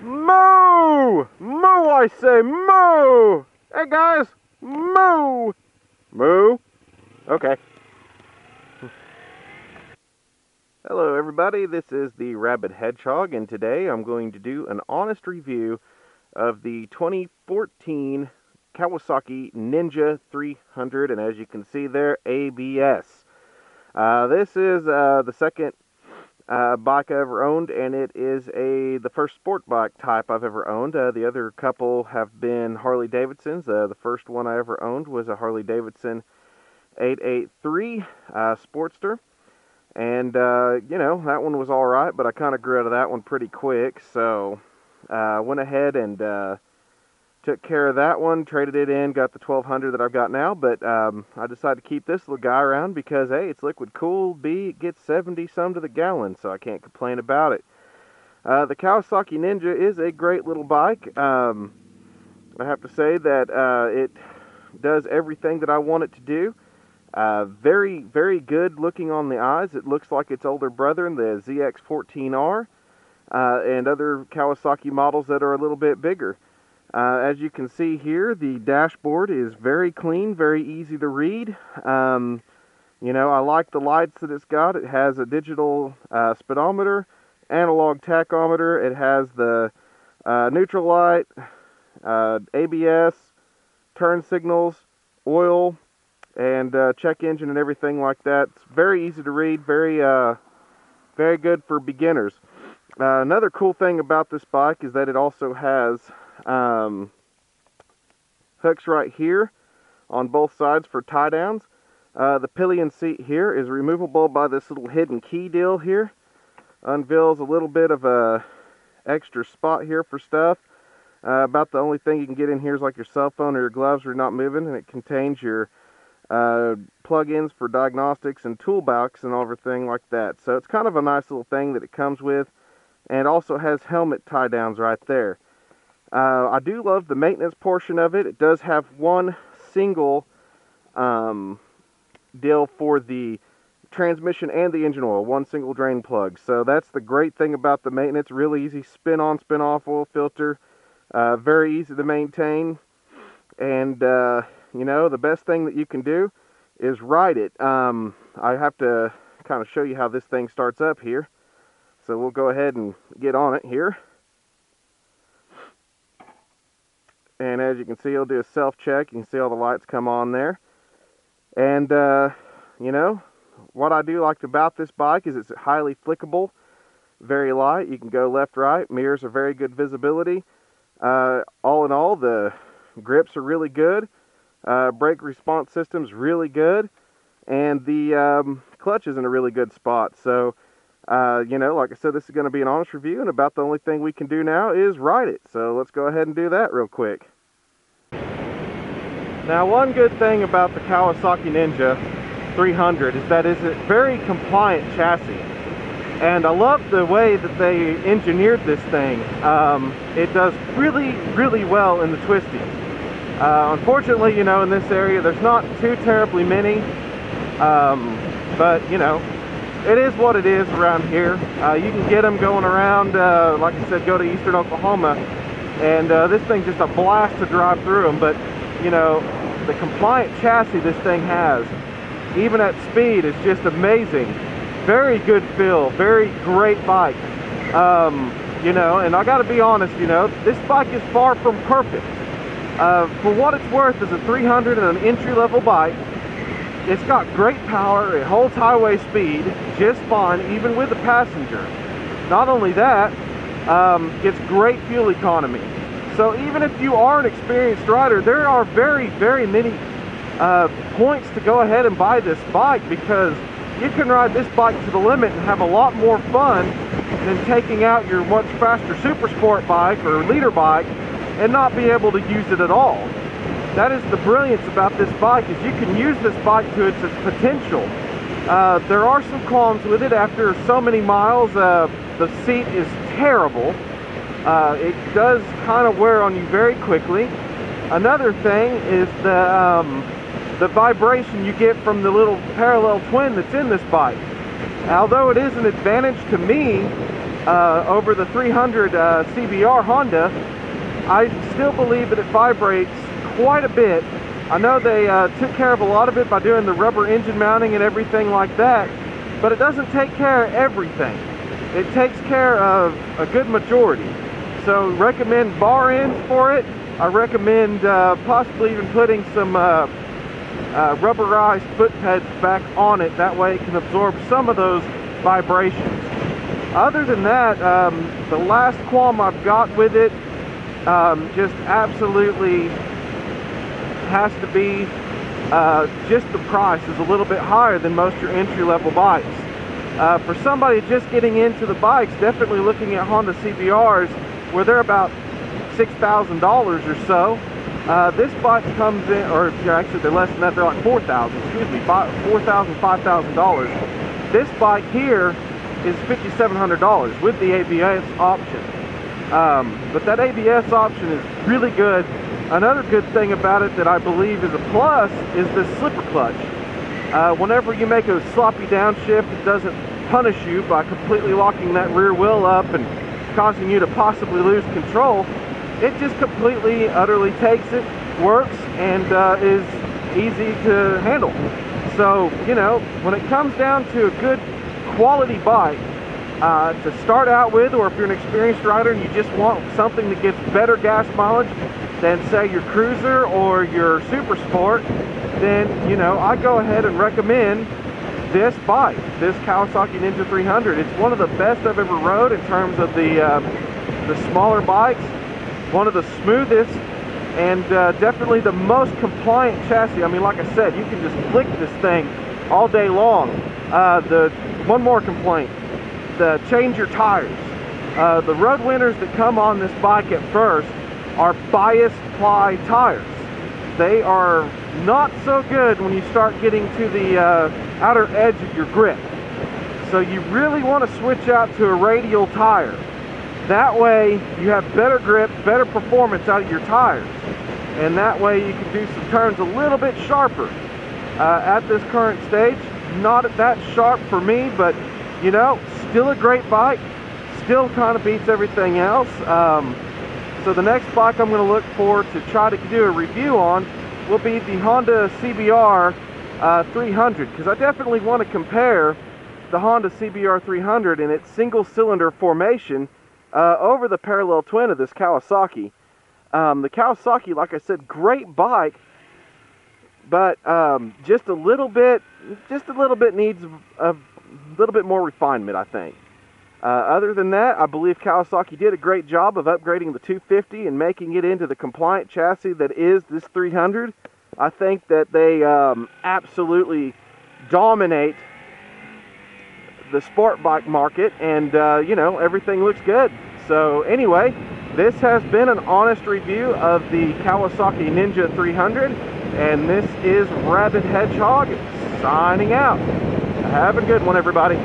Moo! Moo, I say, moo! Hey guys, moo! Moo? Okay. Hello everybody, this is the Rabid Hedgehog, and today I'm going to do an honest review of the 2014 Kawasaki Ninja 300, and as you can see there, ABS. This is the second bike I ever owned, and it is the first sport bike type I've ever owned. The other couple have been Harley Davidsons. The first one I ever owned was a Harley Davidson 883 Sportster. And, you know, that one was alright, but I kind of grew out of that one pretty quick, so went ahead and took care of that one, traded it in, got the 1200 that I've got now, but I decided to keep this little guy around because, hey, it's liquid cooled, B, it gets 70-some to the gallon, so I can't complain about it. The Kawasaki Ninja is a great little bike. I have to say that it does everything that I want it to do. Very, very good looking on the eyes. It looks like its older brother, the ZX14R, and other Kawasaki models that are a little bit bigger. As you can see here, the dashboard is very clean, very easy to read. You know, I like the lights that it's got. It has a digital speedometer, analog tachometer. It has the neutral light, ABS, turn signals, oil, and check engine and everything like that. It's very easy to read, very good for beginners. Another cool thing about this bike is that it also has hooks right here on both sides for tie downs. The pillion seat here is removable by this little hidden key deal here. Unveils a little bit of a extra spot here for stuff. About the only thing you can get in here is like your cell phone or your gloves are not moving, and it contains your plug-ins for diagnostics and toolbox and everything like that. So it's kind of a nice little thing that it comes with, and also has helmet tie downs right there. I do love the maintenance portion of it. It does have one single deal for the transmission and the engine oil, one single drain plug. So that's the great thing about the maintenance. Really easy spin on, spin off oil filter, very easy to maintain, and you know, the best thing that you can do is ride it. I have to kind of show you how this thing starts up here. So we'll go ahead and get on it here. And as you can see, it'll do a self-check. You can see all the lights come on there. And, you know, what I do like about this bike is it's highly flickable, very light. You can go left, right. Mirrors are very good visibility. All in all, the grips are really good. Brake response system's really good, and the clutch is in a really good spot. So, you know, like I said, this is going to be an honest review, and about the only thing we can do now is ride it. So let's go ahead and do that real quick. Now, one good thing about the Kawasaki Ninja 300 is that it's a very compliant chassis, and I love the way that they engineered this thing. It does really, really well in the twisting. Unfortunately, you know, in this area, there's not too terribly many, but, you know, it is what it is around here. You can get them going around, like I said, go to eastern Oklahoma, and this thing's just a blast to drive through them, but, you know, the compliant chassis this thing has, even at speed, is just amazing. Very good feel, very great bike. You know, and I gotta be honest, you know, this bike is far from perfect. For what it's worth, as a 300 and an entry-level bike, it's got great power, it holds highway speed just fine, even with a passenger. Not only that, it's great fuel economy. So even if you are an experienced rider, there are very, very many points to go ahead and buy this bike, because you can ride this bike to the limit and have a lot more fun than taking out your much faster super sport bike or leader bike and not be able to use it at all. That is the brilliance about this bike, is you can use this bike to its potential. There are some qualms with it. After so many miles, the seat is terrible. It does kind of wear on you very quickly. Another thing is the vibration you get from the little parallel twin that's in this bike. although it is an advantage to me over the 300 CBR Honda, I still believe that it vibrates quite a bit. I know they took care of a lot of it by doing the rubber engine mounting and everything like that, but it doesn't take care of everything. It takes care of a good majority. So recommend bar ends for it. I recommend possibly even putting some rubberized foot pads back on it. That way it can absorb some of those vibrations. Other than that, the last qualm I've got with it just absolutely has to be just the price is a little bit higher than most of your entry-level bikes. For somebody just getting into the bikes, definitely looking at Honda CBRs where they're about $6,000 or so. This bike comes in, or actually they're less than that, they're like $4,000, excuse me, $4,000, $5,000. This bike here is $5,700 with the ABS option. But that ABS option is really good. Another good thing about it that I believe is a plus is the slipper clutch. Whenever you make a sloppy downshift, it doesn't punish you by completely locking that rear wheel up and causing you to possibly lose control. It just completely, utterly takes it, works, and is easy to handle. So, you know, when it comes down to a good quality bike to start out with, or if you're an experienced rider and you just want something that gets better gas mileage than, say, your Cruiser or your Super Sport, then, you know, I go ahead and recommend this bike, this Kawasaki Ninja 300. It's one of the best I've ever rode in terms of the smaller bikes, one of the smoothest, and definitely the most compliant chassis. I mean, like I said, you can just flick this thing all day long. One more complaint, change your tires. The road winners that come on this bike at first are bias ply tires. They are not so good when you start getting to the outer edge of your grip. So you really want to switch out to a radial tire. That way you have better grip, better performance out of your tires. And that way you can do some turns a little bit sharper. At this current stage, not that sharp for me, but you know, still a great bike. Still kind of beats everything else. So the next bike I'm going to look for to try to do a review on will be the Honda CBR 300, because I definitely want to compare the Honda CBR 300 in its single cylinder formation over the parallel twin of this Kawasaki. The Kawasaki, like I said, great bike, but just a little bit needs a little bit more refinement, I think. Other than that, I believe Kawasaki did a great job of upgrading the 250 and making it into the compliant chassis that is this 300. I think that they absolutely dominate the sport bike market, and you know, everything looks good. So anyway, this has been an honest review of the Kawasaki Ninja 300, and this is Rabid Hedgehog signing out. Have a good one, everybody.